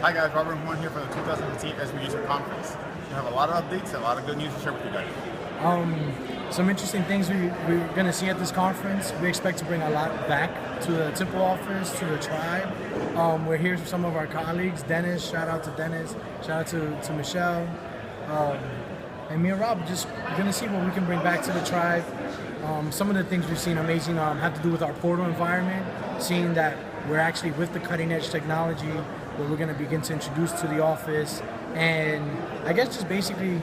Hi guys, Robert and Juan here for the 2015 ESRI User Conference. We have a lot of updates and a lot of good news to share with you guys. Some interesting things we're going to see at this conference. We expect to bring a lot back to the Temple office, to the tribe. We're here with some of our colleagues. Dennis, shout out to Dennis. Shout out to Michelle. And me and Rob just going to see what we can bring back to the tribe. Some of the things we've seen amazing have to do with our portal environment, seeing that we're actually with the cutting edge technology where we're going to begin to introduce to the office. And I guess just basically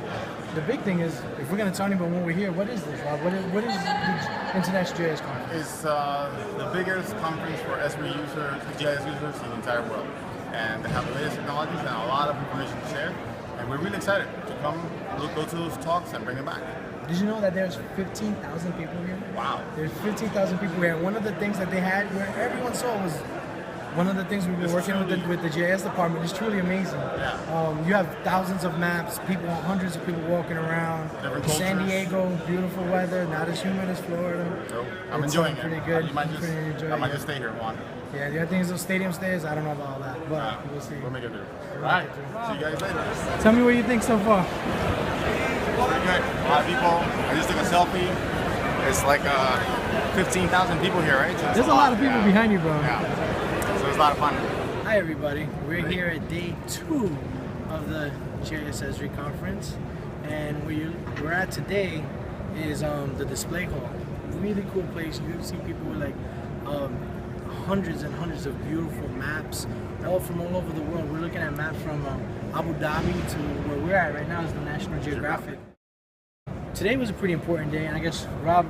the big thing is, if we're going to tell anybody when we're here, what is this, Rob? What is the International GIS Conference? It's the biggest conference for ESRI users, GIS users in the entire world. And they have the latest technologies and a lot of information to share. And we're really excited to come, go to those talks and bring them back. Did you know that there's 15,000 people here? Wow. There's 15,000 people here. And one of the things that they had, where everyone saw, was one of the things we've been working with the GIS department is truly amazing. Yeah. You have thousands of maps, hundreds of people walking around. San Diego, beautiful weather, not as humid as Florida. Nope. I'm enjoying it. Pretty good. I might just stay here, Juan. Yeah, the other thing is those stadium stays, I don't know about all that, but we'll see. We'll make it through. All right. See you guys later. Tell me what you think so far. Pretty good. A lot of people. I just took a selfie. It's like 15,000 people here, right? So there's a lot of people behind you, bro. Yeah. So it's a lot of fun. Hi, everybody. We're here at day 2 of the GIS ESRI conference, and where we're at today is the display hall. Really cool place. You see people with like hundreds and hundreds of beautiful maps, all from all over the world. We're looking at maps from Abu Dhabi to where we're at right now is the National Geographic. Today was a pretty important day, and I guess, Rob,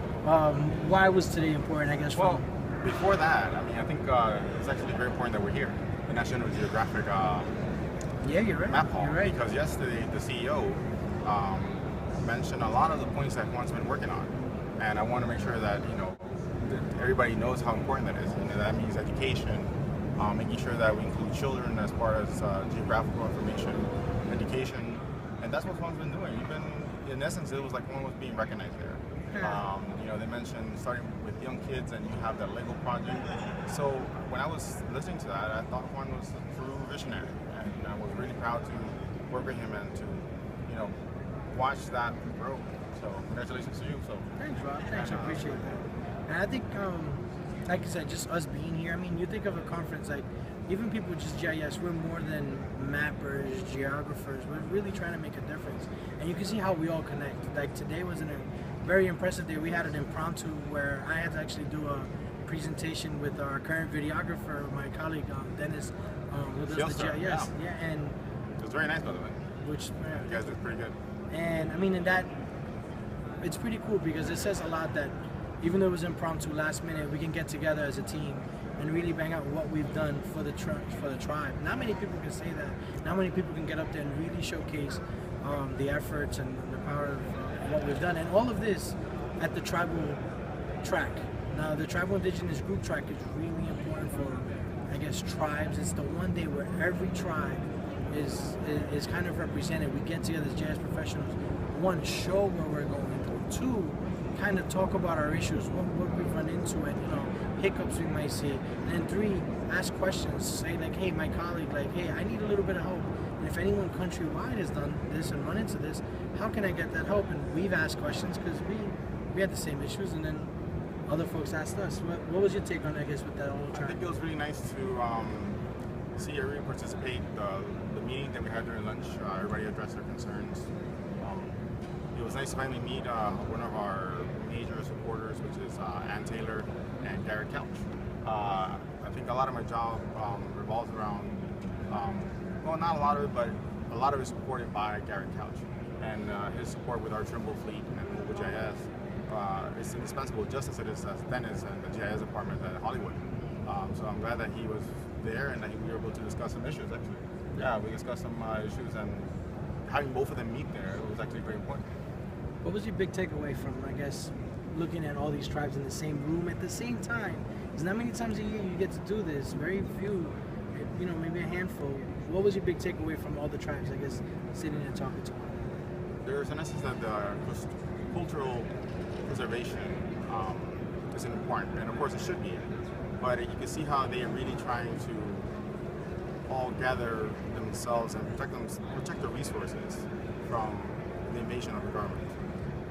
why was today important, I guess? Well, before that, I mean, I think it's actually very important that we're here, the National Geographic yeah, you're right. map hall. You're right. Because yesterday, the CEO mentioned a lot of the points that Juan's been working on. And I want to make sure that, that everybody knows how important that is. That means education, making sure that we include children as far as geographical information, education, and that's what Juan's been doing. In essence, it was like Juan was being recognized there. They mentioned starting with young kids, and you have that Lego project. So when I was listening to that, I thought Juan was a true visionary, and I was really proud to work with him and to, watch that grow. So congratulations to you. So thanks, Rob. Thanks, I appreciate that. And I think, like I said, just us being here. I mean, you think of a conference like, even people with just GIS, we're more than mappers, geographers. We're really trying to make a difference. And you can see how we all connect. Like today was a very impressive day. We had an impromptu where I had to actually do a presentation with our current videographer, my colleague Dennis, who does the GIS. Yeah, and it was very nice, by the way. Which you guys did pretty good. And I mean, it's pretty cool because it says a lot that even though it was impromptu, last minute, we can get together as a team and really bang out what we've done for the tribe. Not many people can say that. Not many people can get up there and really showcase the efforts and the power of what we've done. And all of this at the tribal track. Now, the Tribal Indigenous Group track is really important for, I guess, tribes. It's the one day where every tribe is kind of represented. We get together as GIS professionals. 1, show where we're going. 2, kind of talk about our issues, what we've run into, and hiccups we might see. And then 3, ask questions. Say like, hey, my colleague, like, hey, I need a little bit of help. And if anyone countrywide has done this and run into this, how can I get that help? And we've asked questions because we had the same issues, and then other folks asked us. What was your take on, I guess, with that whole track? I think it was really nice to see everyone participate. The meeting that we had during lunch, everybody addressed their concerns. It was nice to finally meet one of our major supporters, which is Ann Taylor and Garrett Couch. I think a lot of my job revolves around, well, not a lot of it, but a lot of it is supported by Garrett Couch. And his support with our Trimble fleet and Mobile GIS is indispensable, just as it is as Dennis and the GIS department at Hollywood. So I'm glad that he was there and that we were able to discuss some issues, actually. Yeah, we discussed some issues, and having both of them meet there was actually very important. What was your big takeaway from, I guess, looking at all these tribes in the same room at the same time? Because not many times a year you get to do this. Very few, maybe a handful. What was your big takeaway from all the tribes, I guess, sitting and talking to one another? There's an essence that the cultural preservation is important, and of course it should be. But you can see how they are really trying to all gather themselves and protect the resources from the invasion of the government,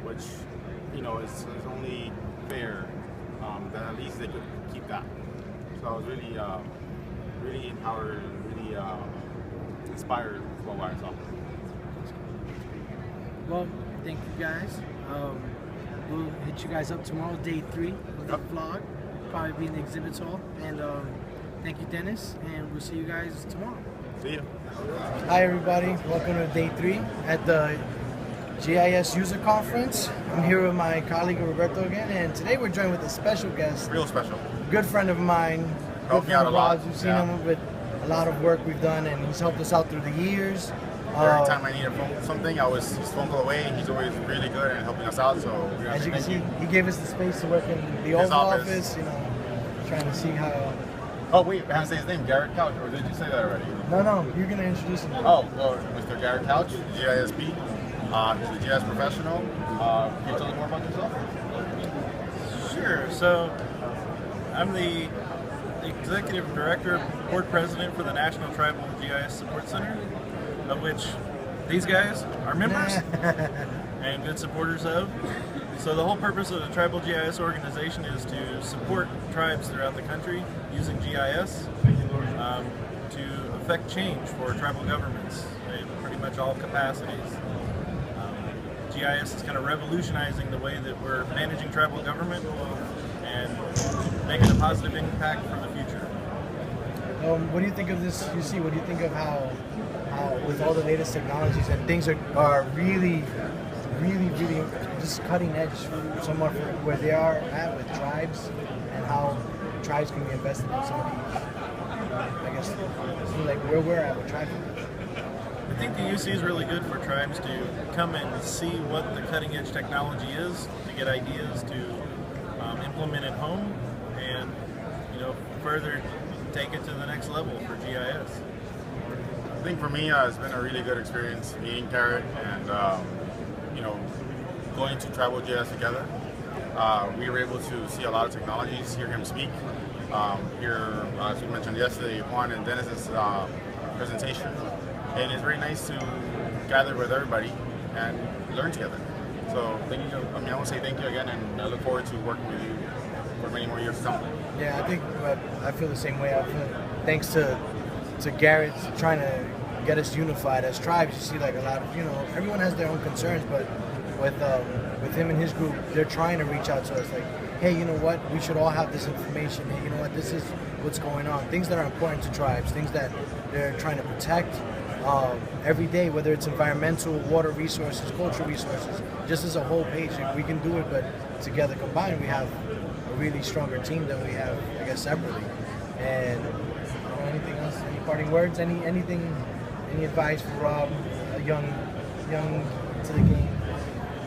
which is only fair that at least they could keep that. So I was really really empowered and really inspired by what I saw. Well, thank you guys. We'll hit you guys up tomorrow, day 3 of the vlog. Probably be in the exhibits hall. And thank you, Dennis. And we'll see you guys tomorrow. See you. Hi, everybody. Welcome to day 3 at the GIS User Conference. I'm here with my colleague Roberto again, and today we're joined with a special guest. Real special. Good friend of mine. Helped me out a lot. You've seen him with a lot of work we've done, and he's helped us out through the years. Every time I need something, I was just phone call away. He's always really good at helping us out. So as you can see, he gave us the space to work in the Oval Office. Trying to see how. Oh wait, I haven't said his name, Garrett Couch, or did you say that already? No, you're gonna introduce him. Oh, well, Mr. Garrett Couch, GISP. He's a GIS professional. Can you tell us more about yourself? Sure. So, I'm the Executive Director, Board President for the National Tribal GIS Support Center, of which these guys are members and good supporters of. So the whole purpose of the Tribal GIS organization is to support tribes throughout the country using GIS to affect change for tribal governments in pretty much all capacities. GIS is kind of revolutionizing the way that we're managing tribal government and making a positive impact for the future. What do you think of this? You see, what do you think of how with all the latest technologies and things are really just cutting edge somewhere where they are at with tribes, and how tribes can be invested in some of these, I guess, like where we're at with tribes. I think the UC is really good for tribes to come and see what the cutting edge technology is, to get ideas to implement at home, and further take it to the next level for GIS. I think for me, it's been a really good experience meeting Garrett and going to Tribal GIS together. We were able to see a lot of technologies, hear him speak, hear, as we mentioned yesterday, Juan and Dennis's presentation. And it's very nice to gather with everybody and learn together. So thank you. I want to say thank you again, and I look forward to working with you for many more years to come. Yeah, I think I feel the same way. I feel thanks to Garrett trying to get us unified as tribes. You see, like a lot of everyone has their own concerns, but with him and his group, they're trying to reach out to us. Like, hey, you know what? We should all have this information. Hey, you know what? This is what's going on. Things that are important to tribes. Things that they're trying to protect. Every day, whether it's environmental, water resources, cultural resources, just as a whole page, we can do it, but together combined, we have a really stronger team than we have, I guess, separately. And anything else? Any parting words? Any advice for Rob, a young to the game?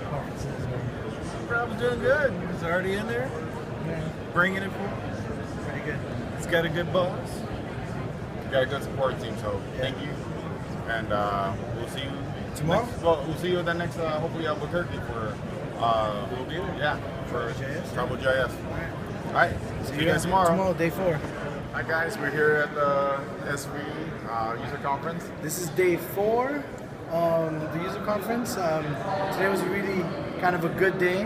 Conferences? Rob's doing good. He's already in there, bringing it forward. Pretty good. He's got a good boss. You got a good support team, so thank you. And we'll see you tomorrow. We'll see you the next, hopefully Albuquerque for We'll be there. Yeah, for GIS? Tribal GIS. All right. See you guys tomorrow. Tomorrow, day 4. Hi guys, we're here at the ESRI User Conference. This is day 4 of the user conference. Today was really kind of a good day.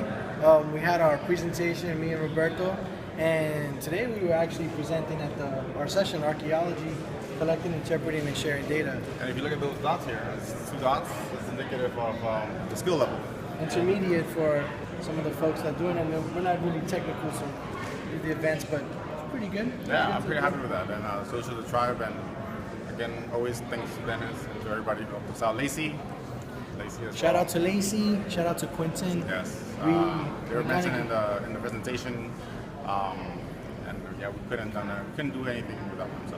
We had our presentation, me and Roberto, and today we were actually presenting at our session, Archaeology, Collecting, Interpreting, and Sharing Data. And if you look at those dots here, it's 2 dots. It's indicative of the skill level. Intermediate for some of the folks that are doing it. We're not really technical, so do the events, but it's pretty good. Yeah, I'm pretty happy with that. And so should the tribe. And again, always thanks to Dennis and to everybody who helped us out. Lacey as Shout well. out to Lacey. Shout out to Quentin. Yes. They were mentioned in the presentation. And yeah, we couldn't do anything without them. So.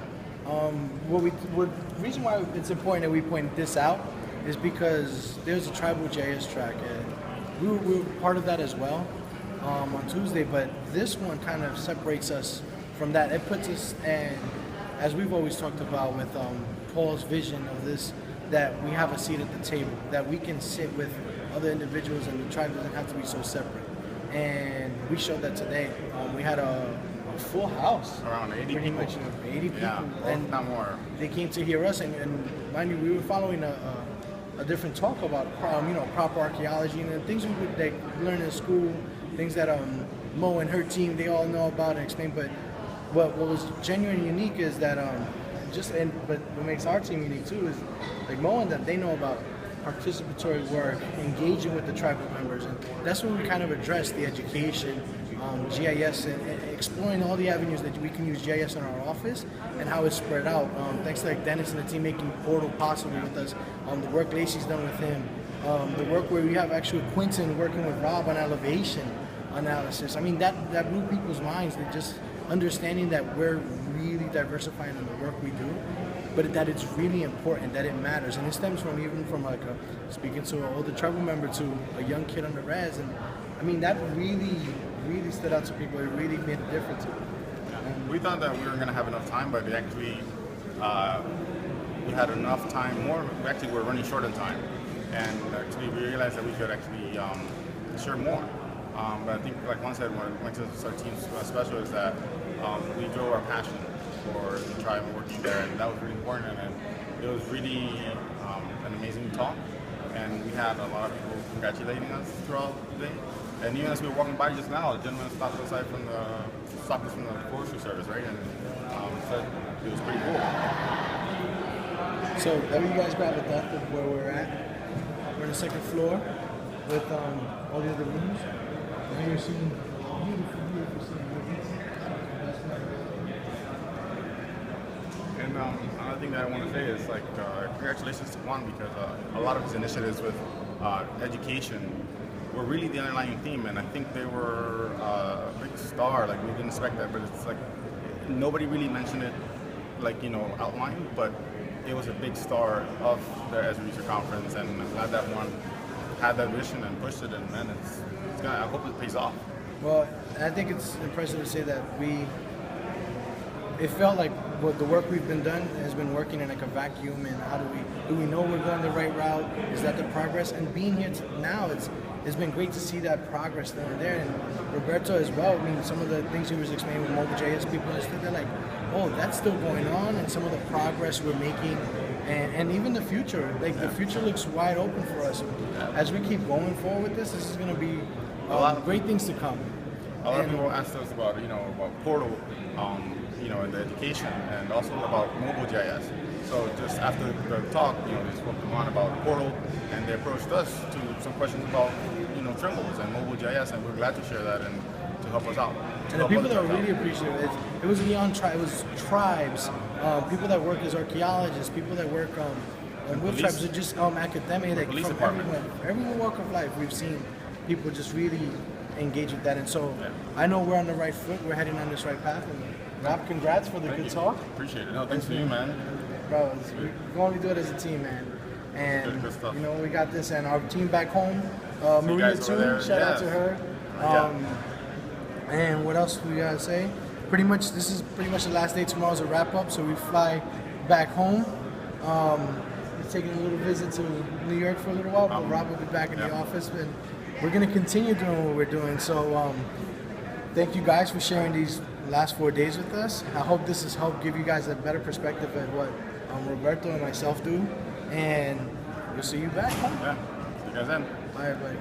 Reason why it's important that we point this out is because there's a Tribal GIS track, and we were part of that as well on Tuesday, but this one kind of separates us from that. It puts us, and as we've always talked about with Paul's vision of this, that we have a seat at the table, that we can sit with other individuals, and the tribe doesn't have to be so separate. And we showed that today. We had a full house. Around 80 Pretty people. much, 80 people. Yeah, And not more. they came to hear us, and mind you, we were following a different talk about proper archaeology and the things we would like, learn in school, things that Mo and her team they all know about and explain. But what was genuinely unique is that but what makes our team unique too is like Mo and them, they know about participatory work, engaging with the tribal members, and that's when we kind of address the education, GIS, and exploring all the avenues that we can use GIS in our office and how it's spread out. Thanks to like Dennis and the team making Portal possible with us, the work Lacey's done with him, the work where we have actually Quentin working with Rob on elevation analysis. I mean, that blew people's minds. That just understanding that we're really diversifying in the work we do, but that it's really important, that it matters. And it stems from like speaking to an older tribal member to a young kid on the res. And I mean, that really, really stood out to people. It really made a difference. We thought that we were going to have enough time, but actually we had enough time more. Actually, we're running short on time. And actually, we realized that we could actually share more. But I think, like Juan said, when it went to our team's special, is that we drove our passion for the tribe and working there, and that was really important. And it was really an amazing talk, and we had a lot of people congratulating us throughout the day. And even as we were walking by just now, a gentleman stopped us from the forestry service, right? And said it was pretty cool. So have you guys grabbed a depth of where we're at? We're on the second floor with all the other rooms. And you're seeing beautiful scenery. And another thing that I want to say is like congratulations to Juan, because a lot of his initiatives with education were really the underlying theme, and I think they were a big star. Like we didn't expect that, but it's like nobody really mentioned it, like outlined, but it was a big star of the ESRI User Conference, and I'm glad that Juan had that vision and pushed it, and man, I hope it pays off. Well, I think it's impressive to say that it felt like what the work we've been done has been working in like a vacuum, and how do we know we're going the right route? Is that the progress? And being here now, it's been great to see that progress there. And Roberto as well. I mean, some of the things he was explaining with Mobile.js, people understood they're like, oh, that's still going on, and some of the progress we're making, and even the future. Like the future looks wide open for us. As we keep going forward with this is going to be a lot of great things to come. A lot of people asked us about about Portal, and the education, and also about Mobile.js. So just after the talk, they spoke to Juan about Portal, and they approached us to some questions about Trimbles and Mobile.js, and we're glad to share that and to help us out. And the people that were really appreciative, it was beyond it was tribes, people that work as archaeologists, people that work with tribes, or just academic, like from every walk of life. We've seen people just really engage with that, and so I know we're on the right foot. We're heading on this right path. And Rob, congrats for the good talk. Appreciate it. No, thanks to you, man. Bro, we can only do it as a team, man. And good stuff. We got this, and our team back home, Maria too. Shout out to her. And what else we gotta say? This is pretty much the last day. Tomorrow's a wrap up, so we fly back home. We're taking a little visit to New York for a little while, but Rob will be back in the office, and we're gonna continue doing what we're doing. So thank you guys for sharing these last 4 days with us. I hope this has helped give you guys a better perspective of what Roberto and myself do, and we'll see you back home. Yeah, see you guys then. Bye, everybody.